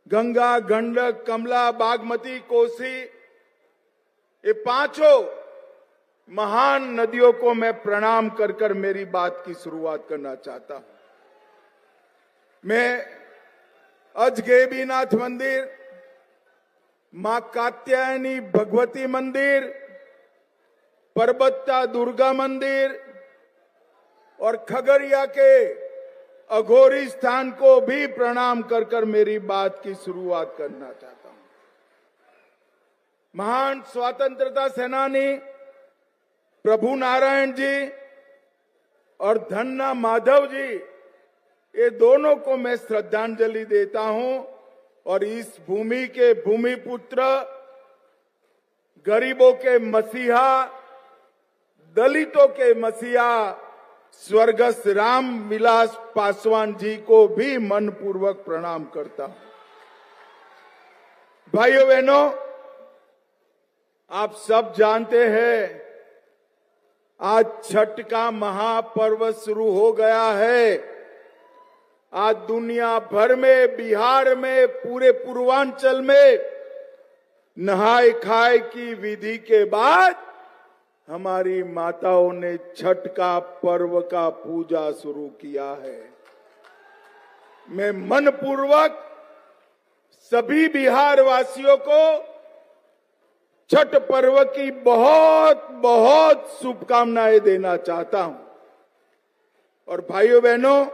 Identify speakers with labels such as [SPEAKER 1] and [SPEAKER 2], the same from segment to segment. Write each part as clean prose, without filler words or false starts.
[SPEAKER 1] गंगा, गंडक, कमला, बागमती, कोसी, ये पांचों महान नदियों को मैं प्रणाम कर कर मेरी बात की शुरुआत करना चाहता हूं। मैं अजगैबीनाथ मंदिर, मां कात्यायनी भगवती मंदिर, परबत्ता दुर्गा मंदिर और खगड़िया के अघोरी स्थान को भी प्रणाम कर कर मेरी बात की शुरुआत करना चाहता हूं। महान स्वतंत्रता सेनानी प्रभु नारायण जी और धन्ना माधव जी, ये दोनों को मैं श्रद्धांजलि देता हूं और इस भूमि के भूमिपुत्र, गरीबों के मसीहा, दलितों के मसीहा स्वर्गस्थ राम विलास पासवान जी को भी मनपूर्वक प्रणाम करता हूं। भाइयों बहनों, आप सब जानते हैं आज छठ का महापर्व शुरू हो गया है। आज दुनिया भर में, बिहार में, पूरे पूर्वांचल में नहाय खाए की विधि के बाद हमारी माताओं ने छठ का पर्व का पूजा शुरू किया है। मैं मनपूर्वक सभी बिहार वासियों को छठ पर्व की बहुत बहुत शुभकामनाएं देना चाहता हूं। और भाइयों बहनों,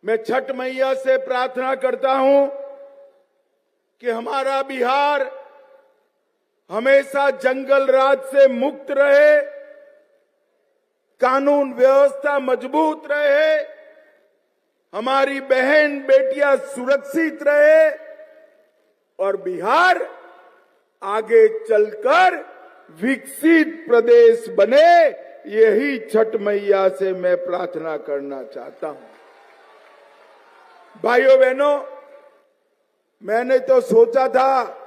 [SPEAKER 1] मैं छठ मैया से प्रार्थना करता हूं कि हमारा बिहार हमेशा जंगल राज से मुक्त रहे, कानून व्यवस्था मजबूत रहे, हमारी बहन बेटियां सुरक्षित रहे और बिहार आगे चलकर विकसित प्रदेश बने। यही छठ मैया से मैं प्रार्थना करना चाहता हूं। भाइयों बहनों, मैंने तो सोचा था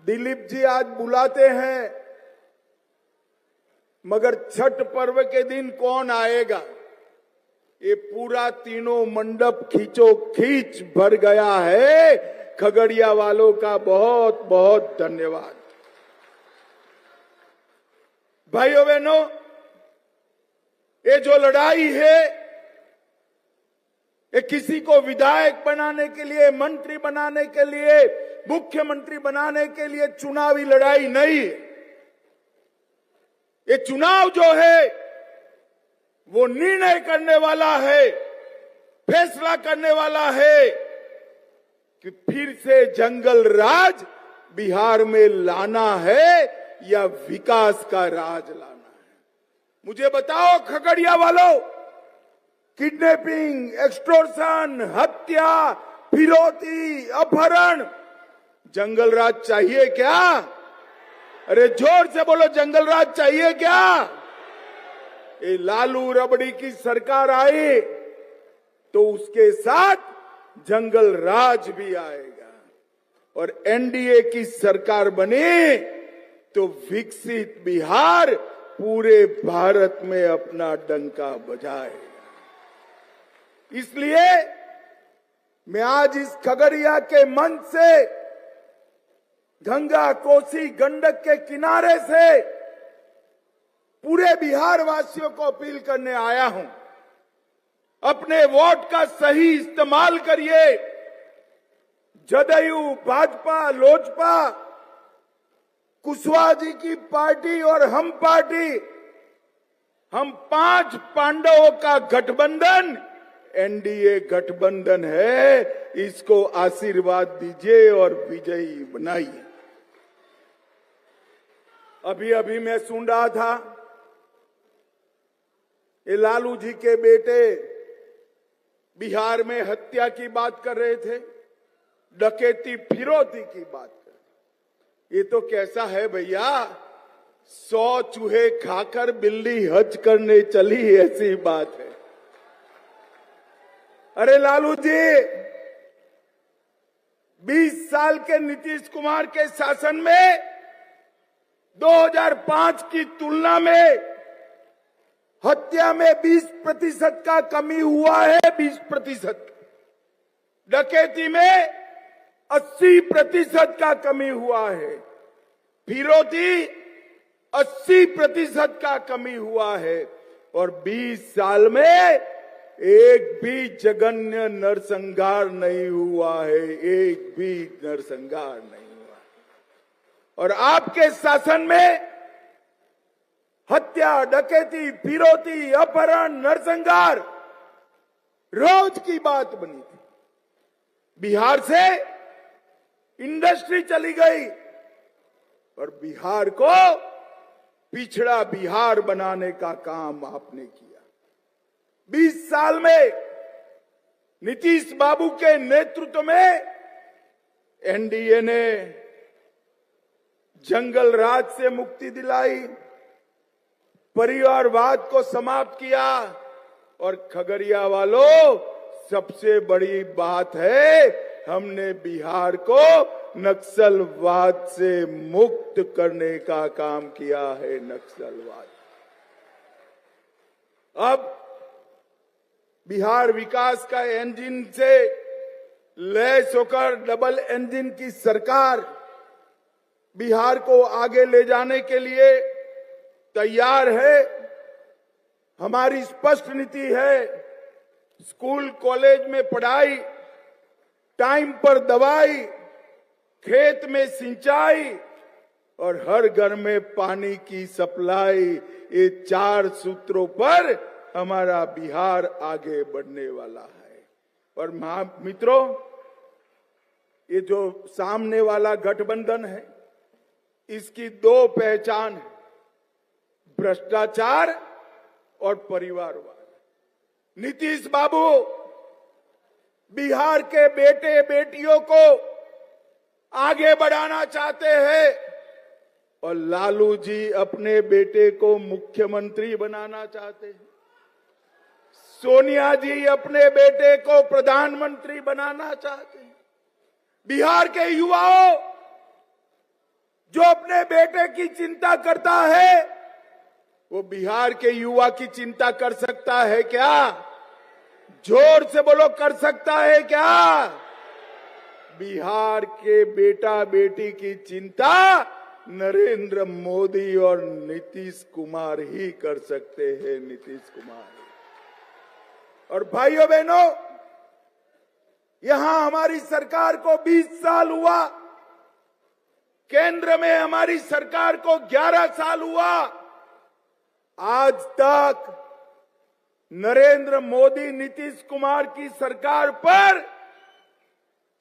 [SPEAKER 1] दिलीप जी आज बुलाते हैं, मगर छठ पर्व के दिन कौन आएगा? ये पूरा तीनों मंडप खींचो खींच भर गया है। खगड़िया वालों का बहुत बहुत धन्यवाद। भाइयों बहनों, ये जो लड़ाई है, ये किसी को विधायक बनाने के लिए, मंत्री बनाने के लिए, मुख्यमंत्री बनाने के लिए चुनावी लड़ाई नहीं है। ये चुनाव जो है वो निर्णय करने वाला है, फैसला करने वाला है कि फिर से जंगल राज बिहार में लाना है या विकास का राज लाना है। मुझे बताओ खगड़िया वालों, किडनैपिंग, एक्सटॉर्शन, हत्या, फिरौती, अपहरण, जंगल राज चाहिए क्या? अरे जोर से बोलो, जंगल राज चाहिए क्या? ये लालू रबड़ी की सरकार आई तो उसके साथ जंगल राज भी आएगा और एनडीए की सरकार बने तो विकसित बिहार पूरे भारत में अपना डंका बजाएगा। इसलिए मैं आज इस खगड़िया के मंच से, गंगा, कोसी, गंडक के किनारे से पूरे बिहार वासियों को अपील करने आया हूं, अपने वोट का सही इस्तेमाल करिए। जदयू, भाजपा, लोजपा, कुशवाहा जी की पार्टी और हम पार्टी, हम 5 पांडवों का गठबंधन एनडीए गठबंधन है। इसको आशीर्वाद दीजिए और विजयी बनाइए। अभी अभी मैं सुन रहा था, ये लालू जी के बेटे बिहार में हत्या की बात कर रहे थे, डकैती, फिरौती की बात कर रहे। ये तो कैसा है भैया, 100 चूहे खाकर बिल्ली हज करने चली, ऐसी बात है। अरे लालू जी, 20 साल के नीतीश कुमार के शासन में 2005 की तुलना में हत्या में 20% का कमी हुआ है। 20%। डकैती में 80% का कमी हुआ है, फिरौती 80% का कमी हुआ है, और 20 साल में एक भी जघन्य नरसंहार नहीं हुआ है, एक भी नरसंहार नहीं हुआ। और आपके शासन में हत्या, डकैती, फिरौती, अपहरण, नरसंहार रोज की बात बनी थी। बिहार से इंडस्ट्री चली गई और बिहार को पिछड़ा बिहार बनाने का काम आपने किया। 20 साल में नीतीश बाबू के नेतृत्व में एनडीए ने जंगल राज से मुक्ति दिलाई, परिवारवाद को समाप्त किया, और खगड़िया वालों, सबसे बड़ी बात है, हमने बिहार को नक्सलवाद से मुक्त करने का काम किया है। नक्सलवाद अब बिहार विकास का इंजन से लैस होकर डबल इंजन की सरकार बिहार को आगे ले जाने के लिए तैयार है। हमारी स्पष्ट नीति है, स्कूल कॉलेज में पढ़ाई, टाइम पर दवाई, खेत में सिंचाई और हर घर में पानी की सप्लाई, ये 4 सूत्रों पर हमारा बिहार आगे बढ़ने वाला है। और मित्रों, ये जो सामने वाला गठबंधन है, इसकी 2 पहचान है, भ्रष्टाचार और परिवारवाद। नीतीश बाबू बिहार के बेटे बेटियों को आगे बढ़ाना चाहते हैं और लालू जी अपने बेटे को मुख्यमंत्री बनाना चाहते हैं। सोनिया जी अपने बेटे को प्रधानमंत्री बनाना चाहते हैं। बिहार के युवाओं, जो अपने बेटे की चिंता करता है, वो बिहार के युवा की चिंता कर सकता है क्या? जोर से बोलो, कर सकता है क्या? बिहार के बेटा बेटी की चिंता नरेंद्र मोदी और नीतीश कुमार ही कर सकते हैं, नीतीश कुमार। और भाइयों बहनों, यहां हमारी सरकार को 20 साल हुआ, केंद्र में हमारी सरकार को 11 साल हुआ। आज तक नरेंद्र मोदी नीतीश कुमार की सरकार पर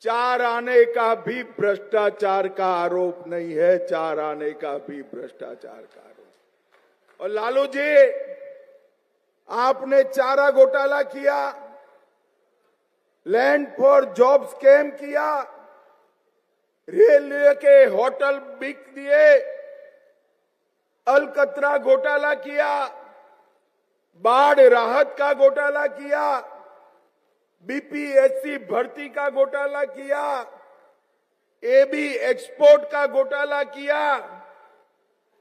[SPEAKER 1] 4 आने का भी भ्रष्टाचार का आरोप नहीं है, 4 आने का भी भ्रष्टाचार का आरोप। और लालू जी, आपने चारा घोटाला किया, लैंड फॉर जॉब स्कैम किया, रेलवे के होटल बिक दिए, अलकतरा घोटाला किया, बाढ़ राहत का घोटाला किया, बीपीएससी भर्ती का घोटाला किया, एबी एक्सपोर्ट का घोटाला किया,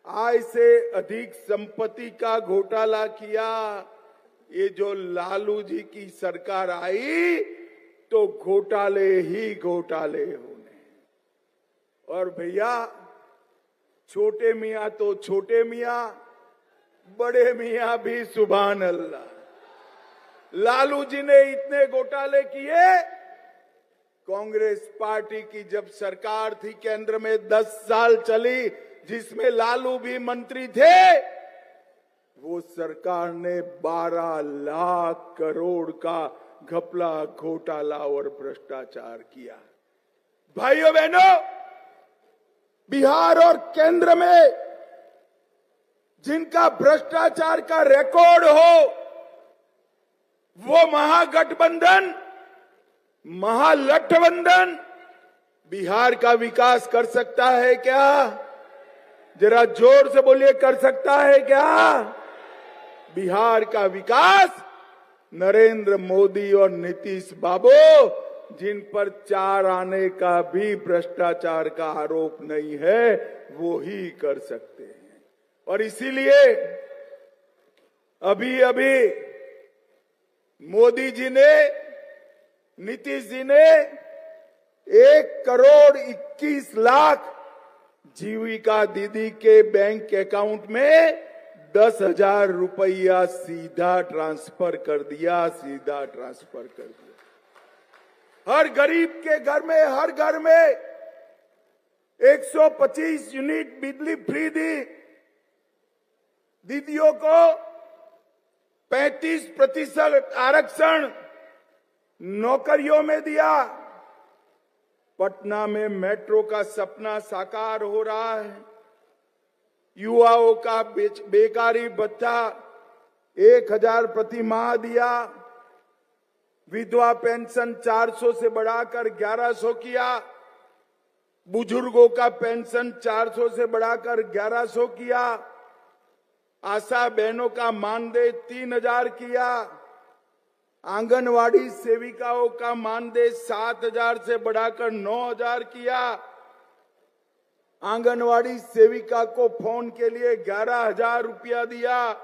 [SPEAKER 1] आय से अधिक संपत्ति का घोटाला किया। ये जो लालू जी की सरकार आई तो घोटाले ही घोटाले होने। और भैया, छोटे मियां तो छोटे मियां, बड़े मियां भी सुभान अल्लाह। लालू जी ने इतने घोटाले किए, कांग्रेस पार्टी की जब सरकार थी केंद्र में 10 साल चली, जिसमें लालू भी मंत्री थे, वो सरकार ने 12 लाख करोड़ का घपला, घोटाला और भ्रष्टाचार किया। भाइयों बहनों, बिहार और केंद्र में जिनका भ्रष्टाचार का रिकॉर्ड हो, वो महागठबंधन, महागठबंधन बिहार का विकास कर सकता है क्या? जरा जोर से बोलिए, कर सकता है क्या? बिहार का विकास नरेंद्र मोदी और नीतीश बाबू, जिन पर 4 आने का भी भ्रष्टाचार का आरोप नहीं है, वो ही कर सकते हैं। और इसीलिए अभी अभी मोदी जी ने नीतीश जी ने 1,21,00,000 जीविका दीदी के बैंक अकाउंट में 10,000 रुपया सीधा ट्रांसफर कर दिया। हर गरीब के घर में, हर घर में 125 यूनिट बिजली फ्री दी। दीदियों को 35% आरक्षण नौकरियों में दिया। पटना में मेट्रो का सपना साकार हो रहा है। युवाओं का बेकारी भत्ता 1,000 प्रति माह दिया। विधवा पेंशन 400 से बढ़ाकर 1,100 किया। बुजुर्गों का पेंशन 400 से बढ़ाकर 1,100 किया। आशा बहनों का मानदेय 3,000 किया। आंगनवाड़ी सेविकाओं का मानदेय 7,000 से बढ़ाकर 9,000 किया। आंगनवाड़ी सेविका को फोन के लिए 11,000 रुपया दिया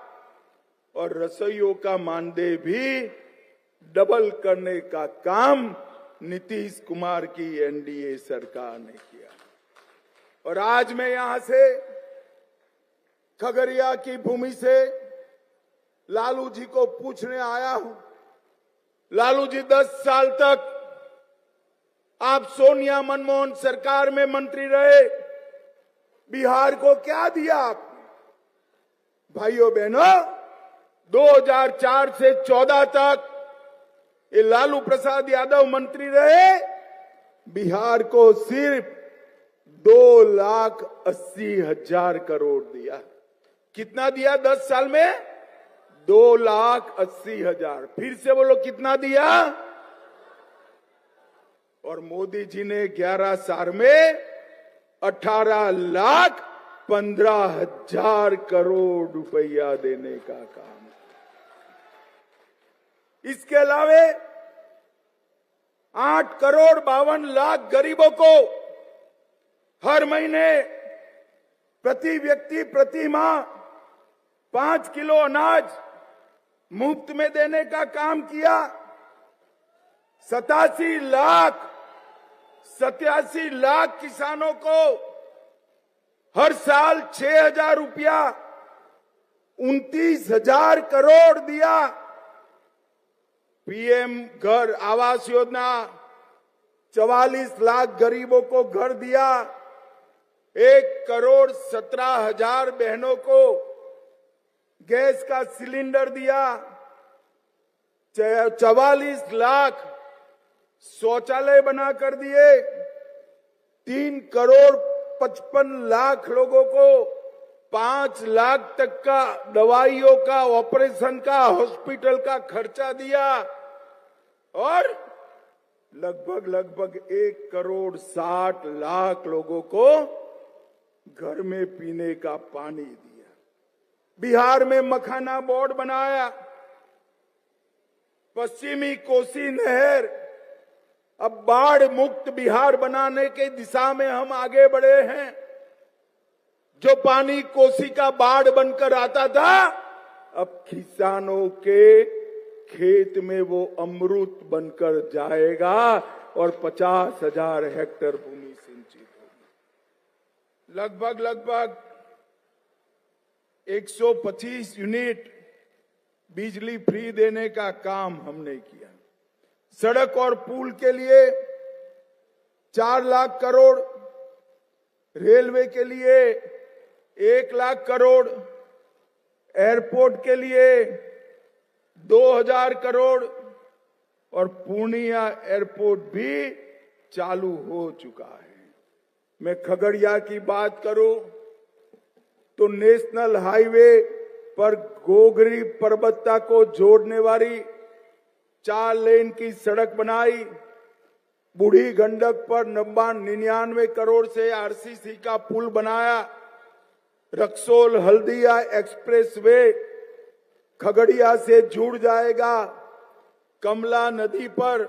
[SPEAKER 1] और रसोइयों का मानदेय भी डबल करने का काम नीतीश कुमार की एनडीए सरकार ने किया। और आज मैं यहां से खगड़िया की भूमि से लालू जी को पूछने आया हूं। लालू जी, 10 साल तक आप सोनिया मनमोहन सरकार में मंत्री रहे, बिहार को क्या दिया आपने? भाइयों बहनों, 2004 से 14 तक ये लालू प्रसाद यादव मंत्री रहे, बिहार को सिर्फ 2,80,000 करोड़ दिया। कितना दिया 10 साल में? 2,80,000। फिर से बोलो, कितना दिया? और मोदी जी ने 11 साल में 18,15,000 करोड़ रुपया देने का काम। इसके अलावे 8,52,00,000 गरीबों को हर महीने प्रति व्यक्ति प्रति माह 5 किलो अनाज मुफ्त में देने का काम किया। 87 लाख किसानों को हर साल 6,000 रुपया 29,000 करोड़ दिया। पीएम घर आवास योजना 44 लाख गरीबों को घर दिया। 1,17,000 बहनों को गैस का सिलेंडर दिया। 44 लाख शौचालय बना कर दिए। 3,55,00,000 लोगों को 5 लाख तक का दवाइयों का, ऑपरेशन का, हॉस्पिटल का खर्चा दिया। और लगभग 1,60,00,000 लोगों को घर में पीने का पानी दिया। बिहार में मखाना बोर्ड बनाया। पश्चिमी कोसी नहर, अब बाढ़ मुक्त बिहार बनाने के दिशा में हम आगे बढ़े हैं। जो पानी कोसी का बाढ़ बनकर आता था, अब किसानों के खेत में वो अमृत बनकर जाएगा और 50,000 हेक्टेयर भूमि सिंचित होगी। लगभग 125 यूनिट बिजली फ्री देने का काम हमने किया। सड़क और पुल के लिए 4 लाख करोड़, रेलवे के लिए 1 लाख करोड़, एयरपोर्ट के लिए 2,000 करोड़ और पूर्णिया एयरपोर्ट भी चालू हो चुका है। मैं खगड़िया की बात करूं तो नेशनल हाईवे पर गोगरी पर्वता को जोड़ने वाली 4 लेन की सड़क बनाई। बूढ़ी गंडक पर 99 करोड़ से आरसीसी का पुल बनाया। रक्सौल हल्दिया एक्सप्रेसवे खगड़िया से जुड़ जाएगा। कमला नदी पर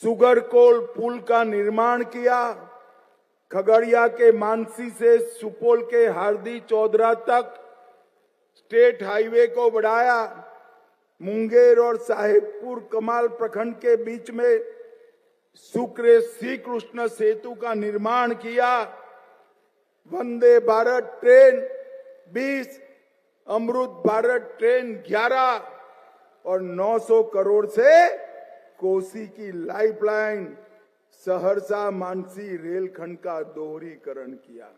[SPEAKER 1] सुगर कोल पुल का निर्माण किया। खगड़िया के मानसी से सुपौल के हार्दी चौधरा तक स्टेट हाईवे को बढ़ाया। मुंगेर और साहेबपुर कमाल प्रखंड के बीच में शुक्र श्री कृष्ण सेतु का निर्माण किया। वंदे भारत ट्रेन 20, अमृत भारत ट्रेन 11 और 900 करोड़ से कोसी की लाइफलाइन सहरसा मानसी रेलखंड का दोहरीकरण किया।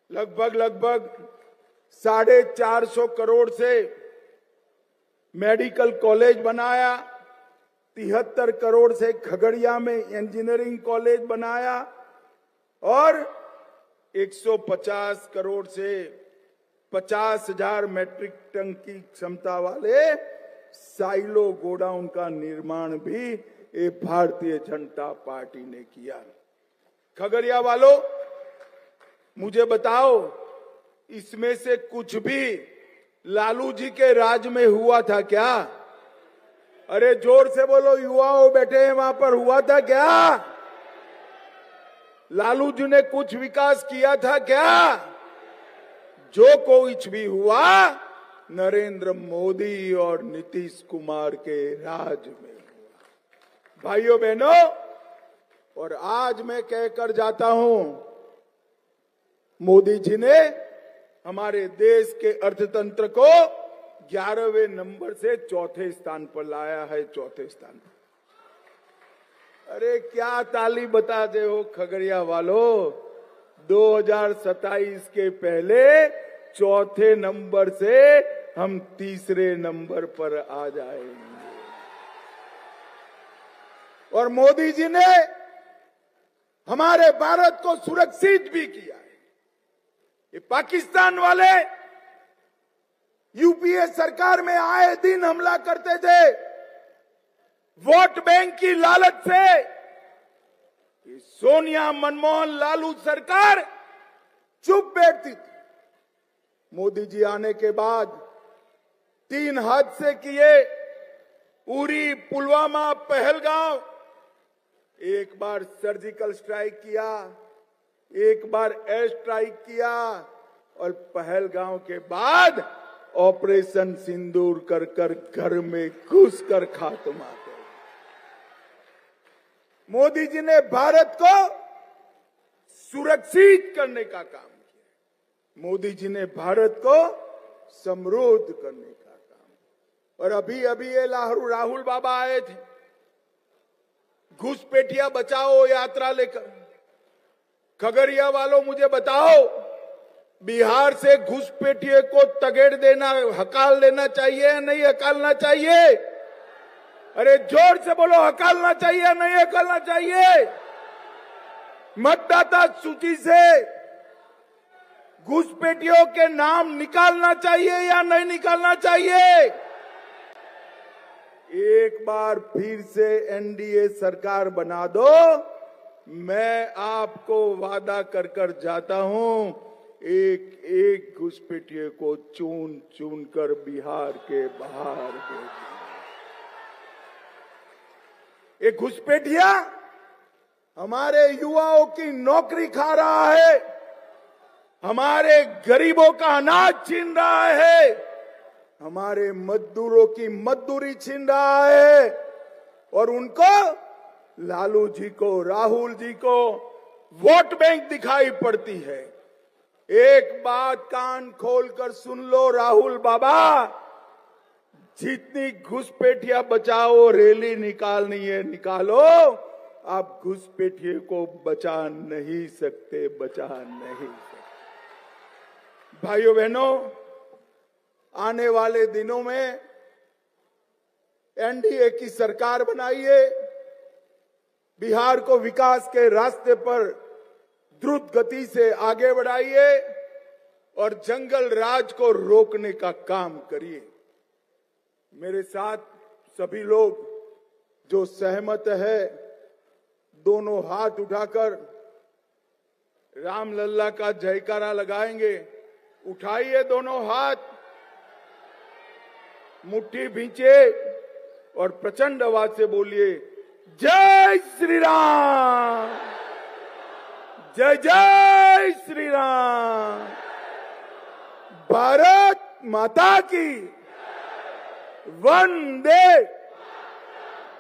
[SPEAKER 1] लगभग 450 करोड़ से मेडिकल कॉलेज बनाया। 73 करोड़ से खगड़िया में इंजीनियरिंग कॉलेज बनाया और 150 करोड़ से 50,000 मैट्रिक टन की क्षमता वाले साइलो गोडाउन का निर्माण भी ये भारतीय जनता पार्टी ने किया। खगड़िया वालों, मुझे बताओ, इसमें से कुछ भी लालू जी के राज में हुआ था क्या? अरे जोर से बोलो, युवाओं बैठे हैं वहां पर, हुआ था क्या? लालू जी ने कुछ विकास किया था क्या? जो कुछ भी हुआ नरेंद्र मोदी और नीतीश कुमार के राज में हुआ। भाइयों बहनों, और आज मैं कहकर जाता हूं, मोदी जी ने हमारे देश के अर्थतंत्र को 11वें नंबर से 4थे स्थान पर लाया है, 4थे स्थान पर। अरे क्या ताली बताते हो खगड़िया वालों, 2027 के पहले 4थे नंबर से हम 3रे नंबर पर आ जाएंगे। और मोदी जी ने हमारे भारत को सुरक्षित भी किया है। ये पाकिस्तान वाले यूपीए सरकार में आए दिन हमला करते थे, वोट बैंक की लालच से। सोनिया, मनमोहन, लालू सरकार चुप बैठती थी। मोदी जी आने के बाद 3 हादसे किए, उरी, पुलवामा, पहलगांव। एक बार सर्जिकल स्ट्राइक किया, एक बार एयर स्ट्राइक किया और पहलगांव के बाद ऑपरेशन सिंदूर कर कर घर में घुसकर खात्मा कर। मोदी जी ने भारत को सुरक्षित करने का काम किया। मोदी जी ने भारत को समृद्ध करने का काम। और अभी ये राहुल बाबा आए थे घुसपैठिया बचाओ यात्रा लेकर। खगड़िया वालों, मुझे बताओ, बिहार से घुसपैठिए को तगेड़ देना, हकाल देना चाहिए या नहीं हकालना चाहिए? अरे जोर से बोलो, हकालना चाहिए या नहीं हकालना चाहिए? मतदाता सूची से घुसपैठियों के नाम निकालना चाहिए या नहीं निकालना चाहिए? एक बार फिर से एनडीए सरकार बना दो, मैं आपको वादा कर कर जाता हूं, एक एक घुसपैठिए को चुन चुन कर बिहार के बाहर भेज। एक घुसपैठिया हमारे युवाओं की नौकरी खा रहा है, हमारे गरीबों का अनाज छीन रहा है, हमारे मजदूरों की मजदूरी छीन रहा है और उनको, लालू जी को, राहुल जी को वोट बैंक दिखाई पड़ती है। एक बात कान खोलकर सुन लो राहुल बाबा, जितनी घुसपैठिया बचाओ रैली निकालनी है निकालो, आप घुसपैठिए को बचा नहीं सकते, बचा नहीं सकते। भाइयों बहनों, आने वाले दिनों में एनडीए की सरकार बनाइए, बिहार को विकास के रास्ते पर द्रुत गति से आगे बढ़ाइए और जंगल राज को रोकने का काम करिए। मेरे साथ सभी लोग जो सहमत है, दोनों हाथ उठाकर राम लल्ला का जयकारा लगाएंगे। उठाइए दोनों हाथ, मुट्ठी भींचे और प्रचंड आवाज से बोलिए, जय श्री राम, जय जय श्री राम, भारत माता की, वंदे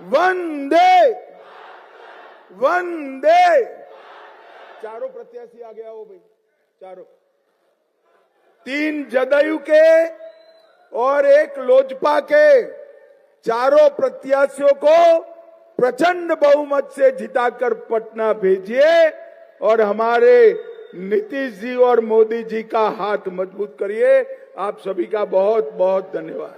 [SPEAKER 1] वंदे वंदे। चारों प्रत्याशी आ गया हो भाई, चारों, 3 जदयू के और 1 लोजपा के, चारों प्रत्याशियों को प्रचंड बहुमत से जिताकर पटना भेजिए और हमारे नीतीश जी और मोदी जी का हाथ मजबूत करिए। आप सभी का बहुत बहुत धन्यवाद।